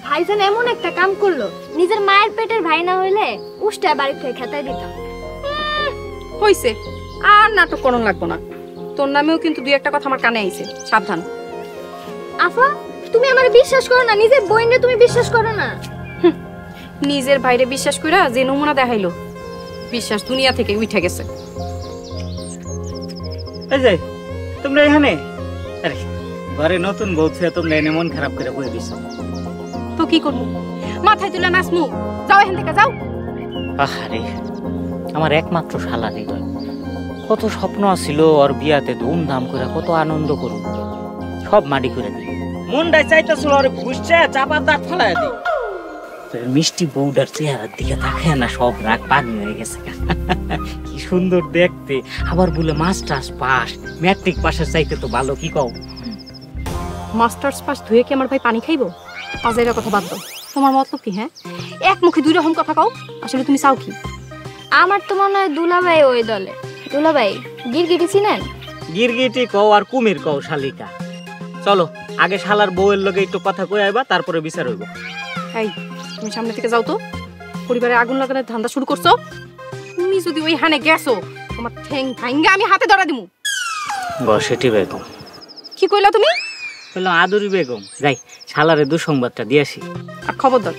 ভাইজান এমন একটা কাম করলো, নিজের মায়ের পেটের ভাই না হইলে উষ্টা বাড়ি থেকে খেতাই দিতাম। হইছে, আর নাটক করন লাগবো না। তোর নামেও কিন্তু দুই একটা কথা আমার কানে আইছে, সাবধান। আফা, তুমি আমারে বিশ্বাস করো না, নিজের বোনরে তুমি বিশ্বাস করো না। নিজের বাইরে বিশ্বাস কইরা যে নমুনা দেখাইলো, বিশ্বাস দুনিয়া থেকে উঠে গেছে। এই যে তোমরা এখানে, আরে ঘরে নতুন বউ ছে, তোমরা এনে মন খারাপ করে বসে দিছো। তো কি করবো, মাথায় তুলে নাচমু? যাও এখান থেকে, যাও। আহারে, আমার একমাত্র শালা হৃদয়, কত স্বপ্ন ছিল ওর বিয়াতে ধুমধাম করে কত আনন্দ করু, সব মাটি করে দিই। মনটাই চাইতেছিল ওরে ঘুষছে চাপার দাঁত ফেলায় দিই। মিষ্টি বউটার চেহারার দিকে তাকায় না সব রাগ পানি হয়ে গেছে। কি সুন্দর দেখতে, আবার বলে মাস্টার্স পাস, ম্যাট্রিক পাসের চাইতে তো ভালো। কি কও? মাস্টার্স পাস ধুয়ে কি আমার ভাই পানি খাইবো? আজেরা কথা বাদ দাও। তোমার মতলব কি? হ্যাঁ, এক মুখে দুই রকম কথা কও। আসলে তুমি চাও কি? আমার তো মনে হয় দুলাভাই ওই দলে। দুলাভাই গিরগিটি চিনেন? গিরগিটি কও আর কুমির কও শালিকা। চলো আগে শালার বউয়ের লগে একটু কথা কই আইবা, তারপরে বিচার হইব। এই তুমি সামনে থেকে যাও তো, পরিবারে আগুন লাগানোর ধান্দা শুরু করছো। তুমি যদি ওই হানে গেছো, তোমার ঠ্যাং ভাঙ্গা আমি হাতে ধরা দিমু। বসেটি বেগম। কি কইলা তুমি? বললাম আদুরি বেগম। যাই শালারে দুঃসংবাদটা দিয়েছি। আর খবরদার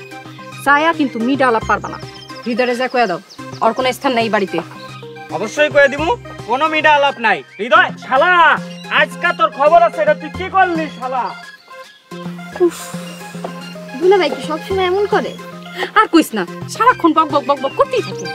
চায়া কিন্তু মিডা আলাপ পারবা না। হৃদয়ে যা কয়া দাও, আর কোনো স্থান নাই বাড়িতে। অবশ্যই কয়ে দিমু, কোনো মিডা আলাপ নাই। হৃদয় শালা, আজকা তোর খবর আছে, এটা তুই কি করলি শালা? উফ, দুলাভাই কি সবসময় এমন করে? আর কইস না, সারাক্ষণ বক বক বক বক করতেই থাকে।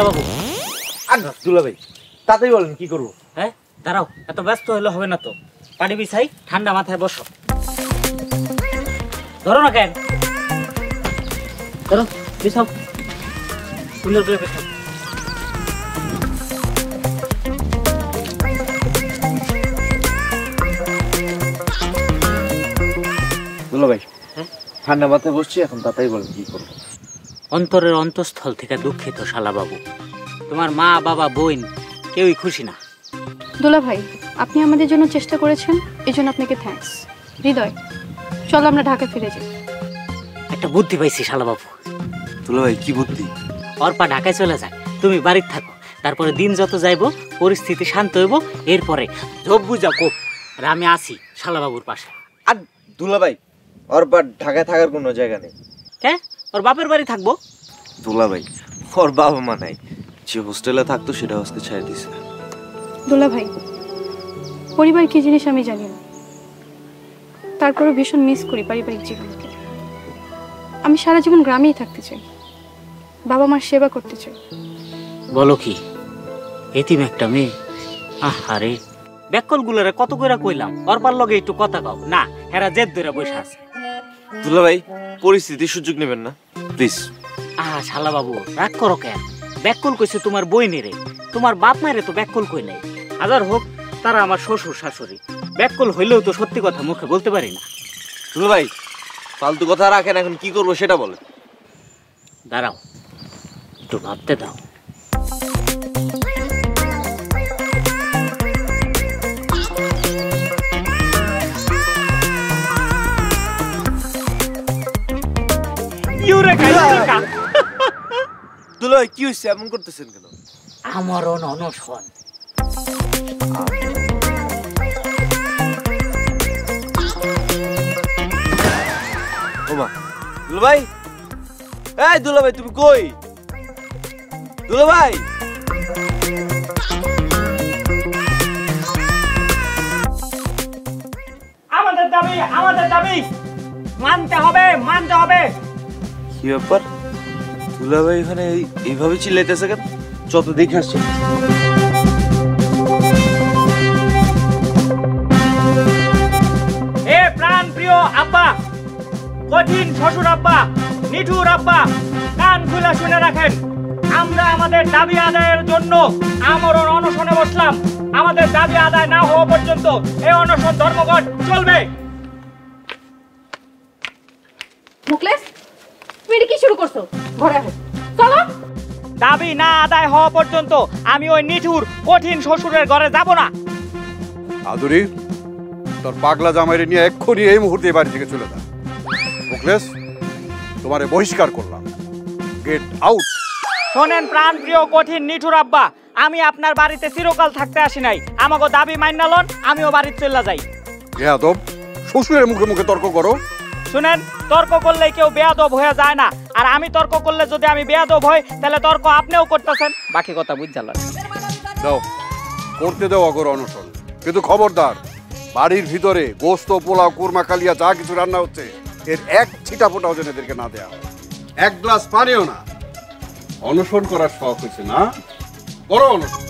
বাবু দুলাভাই তাতেই বলেন কি করবো? হ্যাঁ দাঁড়াও, এত ব্যস্ত হলে হবে না তো। পানি বিছাই, ঠান্ডা মাথায় বসো। ধরো না কেন, ধরো বিছাও, সুন্দর করে বিছাও। দুলাভাই ঠান্ডা মাথায় বসছি, এখন তাতেই বলেন কি করবো? অন্তরের অন্তঃস্থল থেকে দুঃখিত শালা বাবু, তোমার মা বাবা বোন কেউই খুশি না। দুলাভাই আপনি আমাদের জন্য চেষ্টা করেছেন, এই জন্য আপনাকে থ্যাঙ্কস। হৃদয় চলো আমরা ঢাকা ফিরে যাই। একটা বুদ্ধি পাইছি শালা বাবু। দুলাভাই কি বুদ্ধি? অর্পা ঢাকায় চলে যায়, তুমি বাড়িতে থাকো। তারপরে দিন যত যাইব, পরিস্থিতি শান্ত হইব, এরপরে জব বুঝা কোপ আর আমি আসি শালা বাবুর পাশে। আর দুলাভাই ওর ঢাকায় থাকার কোনো জায়গা নেই। হ্যাঁ, ওর বাপের বাড়ি থাকবো। দুলাভাই ওর বাবা মা নাই, যে হোস্টেলে থাকতো সেটা আজকে ছেড়ে দিছে। দুলাভাই পরিবার কি জিনিস আমি জানি না, তারপরেও ভীষণ মিস করি পারিবারিক জীবনকে। আমি সারা জীবন গ্রামেই থাকতে চাই, বাবা মার সেবা করতে চাই। বলো কি, এতিম একটা মেয়ে। আহারে, ব্যাকল গুলারে কত কইরা কইলাম অর্পার লগে একটু কথা কও না, হেরা জেদ ধরে বসে আছে। দুলাভাই পরিস্থিতির সুযোগ নেবেন না প্লিজ। শালা বাবু রাগ করো কেন? ব্যাকল কইছে তোমার বইনেরে, তোমার বাপ মায়েরে তো ব্যাকল কই নাই। হাজার হোক তারা আমার শ্বশুর শাশুড়ি, ব্যাকল হইলেও তো সত্যি কথা মুখে বলতে পারি না। দুলাভাই ফালতু কথা রাখেন, এখন কি করবো সেটা বলেন। দাঁড়াও একটু ভাবতে দাও। দুলাভাই কি হয়েছে, এমন করতেছেন কেন? আমার অনশন। ওমা দুলাভাই, এই দুলাভাই তুমি কই? দুলাভাই আমাদের দাবি, আমাদের দাবি মানতে হবে, মানতে হবে। কি ব্যাপার? দুলাভাই এখানে এইভাবে চিল্লাইতেছে কেন? যত দেখে আসছে। এ প্রাণ প্রিয় আব্বা, কঠিন শ্বশুর আব্বা, নিঠুর আব্বা, কান খুলে শুনে রাখেন। আমরা আমাদের দাবি আদায়ের জন্য আমরণ অনশনে বসলাম। আমাদের দাবি আদায় না হওয়া পর্যন্ত এই অনশন ধর্মঘট চলবে। মুকলেশ, তুমি এটা কি শুরু করছো? ঘরে আসো, চলো। দাবি না আদায় হওয়া পর্যন্ত আমি ওই নিঠুর কঠিন শ্বশুরের ঘরে যাব না। আদুরি, তোর পাগলা জামাইরে নিয়ে এক্ষুনি এই মুহূর্তে বাড়ি থেকে চলে যা। মুকলেশ, তোমারে বহিষ্কার করলাম, গেট আউট। শোনেন প্রাণপ্রিয় কঠিন নিঠুর আব্বা, আমি আপনার বাড়িতে চিরকাল থাকতে আসি নাই। আমাকে দাবি মাইনা লন, আমিও বাড়িতে চলে যাই। বেয়াদব, শ্বশুরের মুখে মুখে তর্ক করো। শুনেন, তর্ক করলে কেউ বেয়াদব হয়ে যায় না, আর আমি তর্ক করলে যদি আমি বেয়াদব হই তাহলে তর্ক আপনিও করতেছেন। বাকি কথা বুঝালেন। দাও, করতে দাও অগর অনশন, কিন্তু খবরদার বাড়ির ভিতরে গোস্ত, পোলাও, কুরমা, কালিয়া যা কিছু রান্না হচ্ছে এর এক ছিটা ফোটাও যেন এদেরকে না দেয়া হয়। এক গ্লাস পানিও না। অনশন করার শখ হয়েছে না? করো অনশন।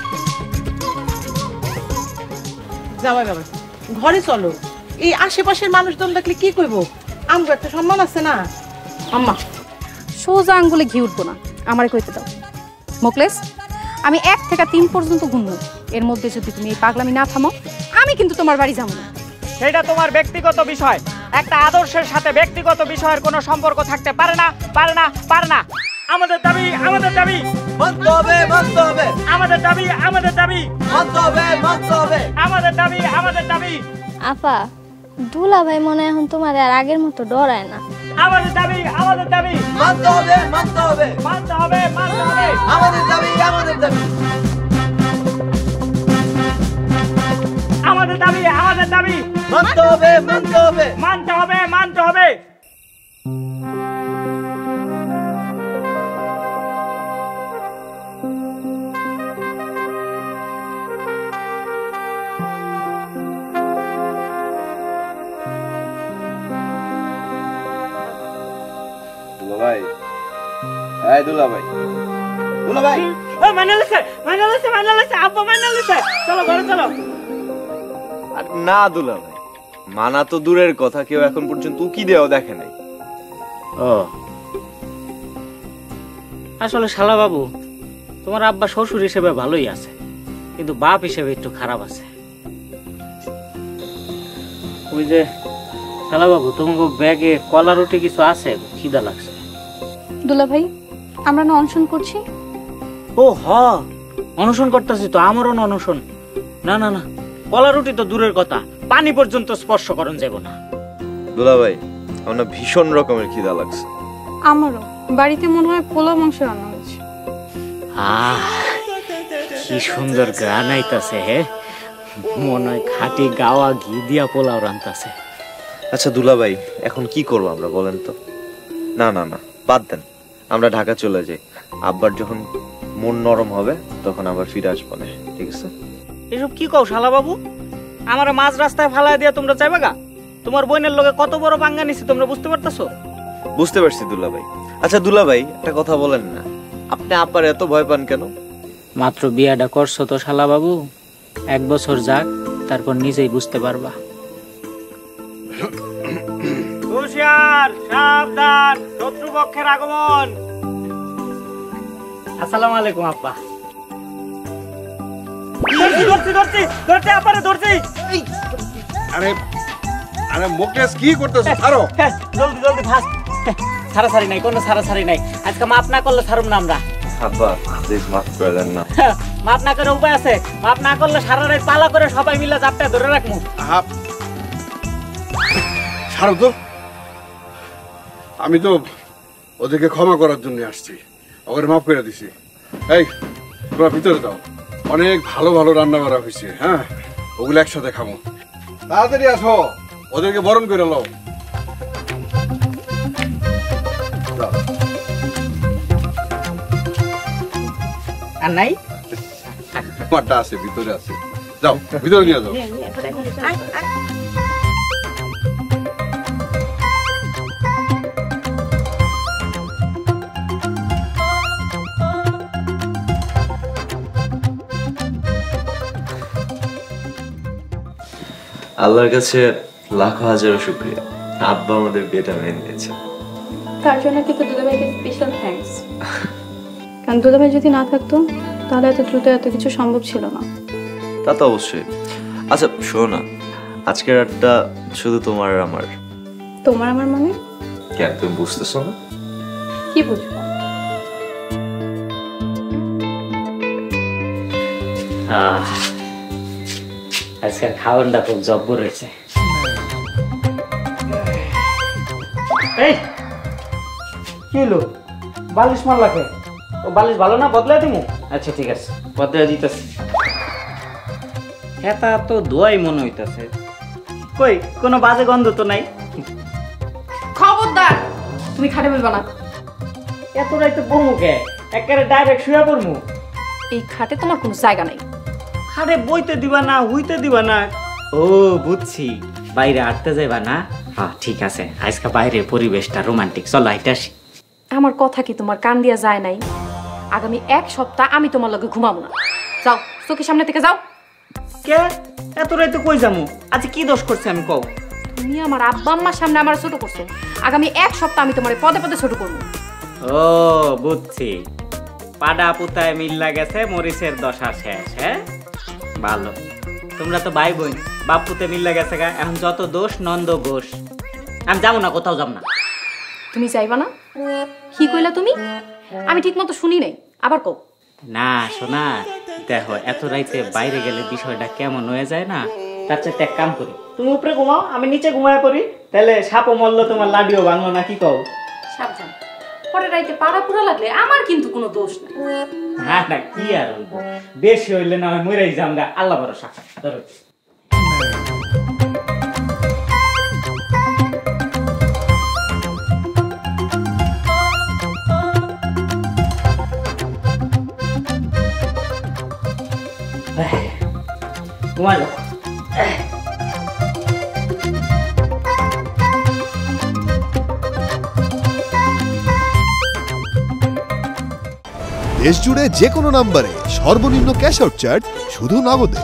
যাওয়া যাবে, ঘরে চলো। এই আশেপাশের মানুষজন দেখলে কি কইব? আমগো একটা সম্মান আছে না? আম্মা, সোজা আঙ্গুলে ঘি উঠবো না, আমারে কইতে দাও। মুকলেশ, আমি 1 থেকে 3 পর্যন্ত গুনবো, এর মধ্যে যদি তুমি এই পাগলামি না থামো আমি কিন্তু তোমার বাড়ি যাবো না। সেটা তোমার ব্যক্তিগত বিষয়। একটা আদর্শের সাথে ব্যক্তিগত বিষয়ের কোনো সম্পর্ক থাকতে পারে না, পারে না, পারে না। আমাদের দাবি, আমাদের দাবি মানতে হবে, মানতে হবে। আমাদের দাবি, আমাদের দাবি মানতে হবে, মানতে হবে। আমাদের দাবি, আমাদের দাবি। আপা, দুলা ভাই মনে হয় এখন তোমার আর আগের মতো ডরায় না। আমাদের দাবি, আমাদের দাবি মানতে হবে, মানতে হবে। মানতে হবে, মানতে হবে। আমাদের দাবি, আমাদের দাবি। আমাদের দাবি, আমাদের দাবি মানতে হবে, মানতে হবে। মানতে হবে, মানতে হবে। দুলাভাই, এই দুলাভাই, দুলাভাই। মানালেছে, মানালেছে, মানালেছে, আব্বা মানালেছে। চলো ঘরে চলো। আর না দুলাভাই, মানা তো দূরের কথা, কেউ এখন পর্যন্ত উকি দেওয়া দেখে নাই। ও, আসলে শালা বাবু, তোমার আব্বা শ্বশুর হিসেবে ভালোই আছে, কিন্তু বাপ হিসেবে একটু খারাপ আছে। ওই যে শালা বাবু, তোমাকে ব্যাগে কলা রুটি কিছু আছে? খিদা লাগছে। দুলা ভাই, আমরা না অনশন করছি? ও হ, অনশন করতেছি তো, আমারও না অনশন। না না না, কলা রুটি তো দূরের কথা, পানি পর্যন্ত স্পর্শ করন যাব না। দুলাভাই, আমার ভীষণ রকমের খিদা লাগছে। আমারও। বাড়িতে মনে হয় পোলাও মাংস রান্না হয়েছে। কি সুন্দর গান আইতাছে, হে মনে হয় খাঁটি গাওয়া ঘি দিয়া পোলাও রান্তাছে। আচ্ছা দুলাভাই, এখন কি করবো আমরা বলেন তো? না না না, বাদ দেন, আমরা ঢাকা চলে যাই। আব্বার যখন মন নরম হবে তখন আবার ফিরে আসবো না, ঠিক আছে? এসব কি কও শালা বাবু? আমার মাঝ রাস্তায় ফালাই দিয়া তোমরা চাইবা গা? তোমার বোনের লগে কত বড় পাঙ্গা নিছি তোমরা বুঝতে পারতাছো? বুঝতে পারছি দুলাভাই। আচ্ছা দুলাভাই, একটা কথা বলেন না, আপনি আব্বার এত ভয় পান কেন? মাত্র বিয়াটা করছো তো শালা বাবু, 1 বছর যাক, তারপর নিজেই বুঝতে পারবা। হুশিয়ার, সাবধান, শত্রুপক্ষের আগমন। আসসালামু আলাইকুম আব্বা। ধরছি ধরছি ধরছি আব্বারে ধরছি। আরে আরে মুকলেশ, কি করতেছো? ছাড়ো। জলদি জলদি ফাস্ট। সারাসারি নাই, কোনো সারাসারি নাই। আজকে মাফ না করলে ছাড়ুম না আমরা। আব্বা প্লিজ মাফ করে দেন না। মাফ না করে উপায় আছে? মাফ না করলে সারা রাত পালা করে সবাই মিলে চাপটা ধরে রাখমু। ছাড়ো তো। আমি তো ওদেরকে ক্ষমা করার জন্য আসছি, ওদের মাফ করে দিছি। এই তোমরা ভিতরে দাও, অনেক ভালো ভালো রান্না করা হয়েছে। হ্যাঁ, ওগুলো একসাথে খাবো। তাড়াতাড়ি আসো, ওদেরকে বরণ করে নাও। আর নাই তোমারটা আছে, ভিতরে আছে, যাও ভিতরে নিয়ে যাও। আল্লাহর কাছে লাখো হাজারো শুকরিয়া, আব্বা আমাদের বিয়েটা মেনে নিয়েছে। তার জন্য কিন্তু দুলাভাইকে স্পেশাল থ্যাঙ্কস। কারণ দুলাভাই যদি না থাকতো তাহলে এত দ্রুত এত কিছু সম্ভব ছিল না। তা তো অবশ্যই। আচ্ছা শোনো না, আজকের রাতটা শুধু তোমার আর আমার। তোমার আমার মানে? কেন তুমি বুঝতেছো না? কি বুঝবো? আজকের খাওয়ানটা খুব জব্বর হয়েছে। এই কি হলো, বালিশ মারলা কে? ও বালিশ ভালো না, বদলাই দিমু? আচ্ছা ঠিক আছে, বদলাই দিতেছি। এটা তো দোয়াই মনে হইতাছে। কই কোনো বাজে গন্ধ তো নাই। খবরদার, তুমি খাটে বলবা না। এত রাইতে বমু কে? একেবারে ডাইরেক্ট শুয়ে পড়মু। এই খাটে তোমার কোনো জায়গা নাই। আরে বইতে দিবা না, হইতে দিবা না। ও বুঝছি, বাইরে হাঁটতে যাইবা না? হ্যাঁ ঠিক আছে, আজকে বাইরের পরিবেশটা রোমান্টিক, চলো হাইটে আসি। আমার কথা কি তোমার কান দিয়া যায় নাই? আগামী 1 সপ্তাহ আমি তোমার লগে ঘুমাবো না। যাও, চোখের সামনে থেকে যাও। কে এত রাইতে কই যামু? আচ্ছা কি দোষ করছে আমি কও? তুমি আমার আব্বা আম্মার সামনে আমার ছোট করছো। আগামী 1 সপ্তাহ আমি তোমার পদে পদে ছোট করবো। ও বুঝছি, পাডা পুতায় মিল্লা গেছে, মরিচের দশা শেষ। হ্যাঁ ভালো, তোমরা তো ভাই বোন, বাপ পুতে মিল্লা গেছে গা। এখন যত দোষ নন্দ ঘোষ। আমি যাবো না, কোথাও যাব না। তুমি যাইবা না? কি কইলা তুমি? আমি ঠিক মতো শুনি নাই, আবার কও। না শোনা, দেখো এত রাইতে বাইরে গেলে বিষয়টা কেমন হয়ে যায় না। তার চাইতে এক কাম করি, তুমি উপরে ঘুমাও, আমি নিচে ঘুমায় পড়ি। তাহলে সাপও মরলো, তোমার লাডিও ভাঙলো না, কি কও? সাবধান, পরে রাইতে পাড়া পুরা লাগলে আমার কিন্তু কোনো দোষ নাই। হ্যাঁ না কি আর হইব, বেশি হইলে না হয় মরেই যাম গা, আল্লাহ ভরসা। ধরো ঘুমা যাও। দেশ জুড়ে যে কোনো নম্বরে সর্বনিম্ন ক্যাশ আউট চার্জ শুধু নগদে।